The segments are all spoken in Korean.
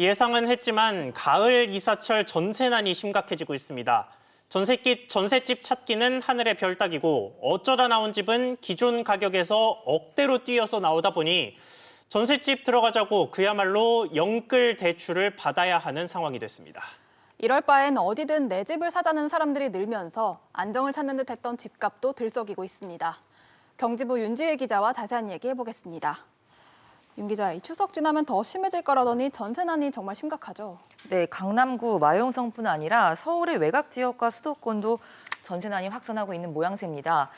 예상은 했지만 가을 이사철 전세난이 심각해지고 있습니다. 전셋집 찾기는 하늘의 별 따기고 어쩌다 나온 집은 기존 가격에서 억대로 뛰어서 나오다 보니 전셋집 들어가자고 그야말로 영끌 대출을 받아야 하는 상황이 됐습니다. 이럴 바엔 어디든 내 집을 사자는 사람들이 늘면서 안정을 찾는 듯 했던 집값도 들썩이고 있습니다. 경지부 윤지혜 기자와 자세한 얘기 해보겠습니다. 윤 기자, 이 추석 지나면 더 심해질 거라더니 전세난이 정말 심각하죠? 네, 강남구 마용성뿐 아니라 서울의 외곽 지역과 수도권도 전세난이 확산하고 있는 모양새입니다.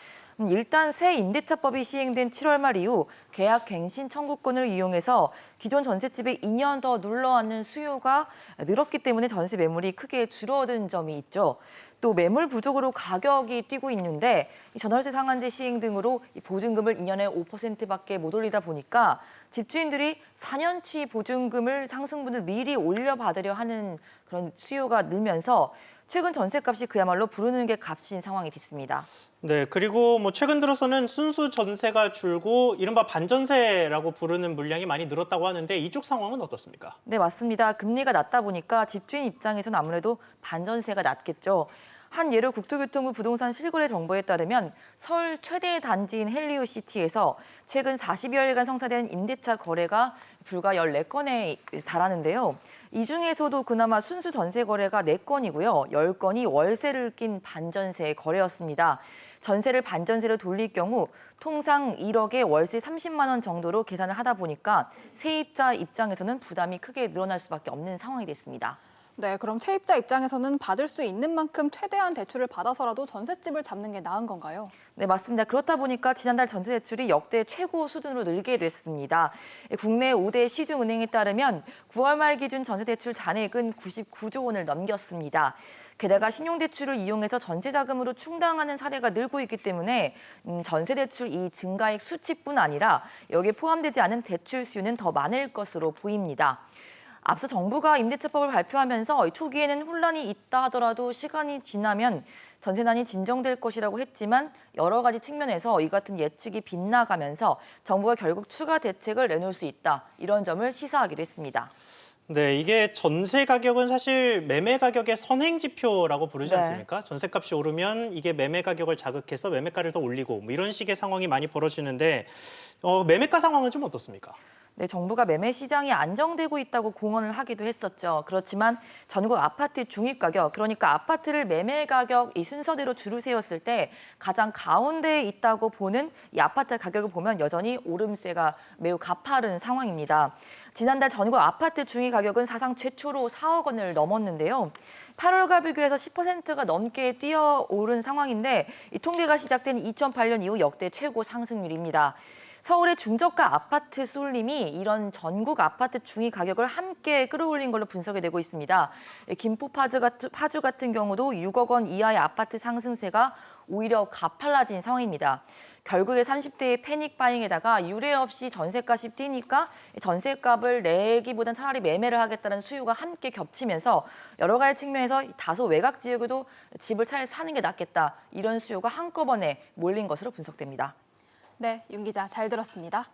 일단 새 임대차법이 시행된 7월 말 이후 계약 갱신 청구권을 이용해서 기존 전셋집에 2년 더 눌러앉는 수요가 늘었기 때문에 전세 매물이 크게 줄어든 점이 있죠. 또 매물 부족으로 가격이 뛰고 있는데 전월세 상한제 시행 등으로 보증금을 2년에 5%밖에 못 올리다 보니까 집주인들이 4년치 보증금을 상승분을 미리 올려받으려 하는 그런 수요가 늘면서 최근 전셋값이 그야말로 부르는 게 값인 상황이 됐습니다. 네, 그리고 최근 들어서는 순수 전세가 줄고 이른바 반전세라고 부르는 물량이 많이 늘었다고 하는데 이쪽 상황은 어떻습니까? 네, 맞습니다. 금리가 낮다 보니까 집주인 입장에서는 아무래도 반전세가 낮겠죠. 한 예로 국토교통부 부동산 실거래 정보에 따르면 서울 최대 단지인 헬리오시티에서 최근 40여일간 성사된 임대차 거래가 불과 14건에 달하는데요. 이 중에서도 그나마 순수 전세 거래가 4건이고요. 10건이 월세를 낀 반전세 거래였습니다. 전세를 반전세로 돌릴 경우 통상 1억에 월세 30만 원 정도로 계산을 하다 보니까 세입자 입장에서는 부담이 크게 늘어날 수밖에 없는 상황이 됐습니다. 네, 그럼 세입자 입장에서는 받을 수 있는 만큼 최대한 대출을 받아서라도 전셋집을 잡는 게 나은 건가요? 네, 맞습니다. 그렇다 보니까 지난달 전세 대출이 역대 최고 수준으로 늘게 됐습니다. 국내 5대 시중은행에 따르면 9월 말 기준 전세 대출 잔액은 99조 원을 넘겼습니다. 게다가 신용대출을 이용해서 전세자금으로 충당하는 사례가 늘고 있기 때문에 전세대출 이 증가액 수치뿐 아니라 여기에 포함되지 않은 대출 수요는 더 많을 것으로 보입니다. 앞서 정부가 임대차법을 발표하면서 초기에는 혼란이 있다 하더라도 시간이 지나면 전세난이 진정될 것이라고 했지만 여러 가지 측면에서 이 같은 예측이 빗나가면서 정부가 결국 추가 대책을 내놓을 수 있다. 이런 점을 시사하기도 했습니다. 네, 이게 전세 가격은 사실 매매 가격의 선행 지표라고 부르지 않습니까? 전세값이 오르면 이게 매매 가격을 자극해서 매매가를 더 올리고 이런 식의 상황이 많이 벌어지는데 매매가 상황은 좀 어떻습니까? 네, 정부가 매매 시장이 안정되고 있다고 공언을 하기도 했었죠. 그렇지만 전국 아파트 중위가격, 그러니까 아파트를 매매 가격 이 순서대로 줄을 세웠을 때 가장 가운데에 있다고 보는 이 아파트 가격을 보면 여전히 오름세가 매우 가파른 상황입니다. 지난달 전국 아파트 중위 가격은 사상 최초로 4억 원을 넘었는데요. 8월과 비교해서 10%가 넘게 뛰어오른 상황인데 이 통계가 시작된 2008년 이후 역대 최고 상승률입니다. 서울의 중저가 아파트 쏠림이 이런 전국 아파트 중위 가격을 함께 끌어올린 걸로 분석이 되고 있습니다. 김포 파주 같은 경우도 6억 원 이하의 아파트 상승세가 오히려 가팔라진 상황입니다. 결국에 30대의 패닉 바잉에다가 유례 없이 전세값이 뛰니까 전세값을 내기보단 차라리 매매를 하겠다는 수요가 함께 겹치면서 여러 가지 측면에서 다소 외곽 지역에도 집을 차라리 사는 게 낫겠다. 이런 수요가 한꺼번에 몰린 것으로 분석됩니다. 네, 윤 기자 잘 들었습니다.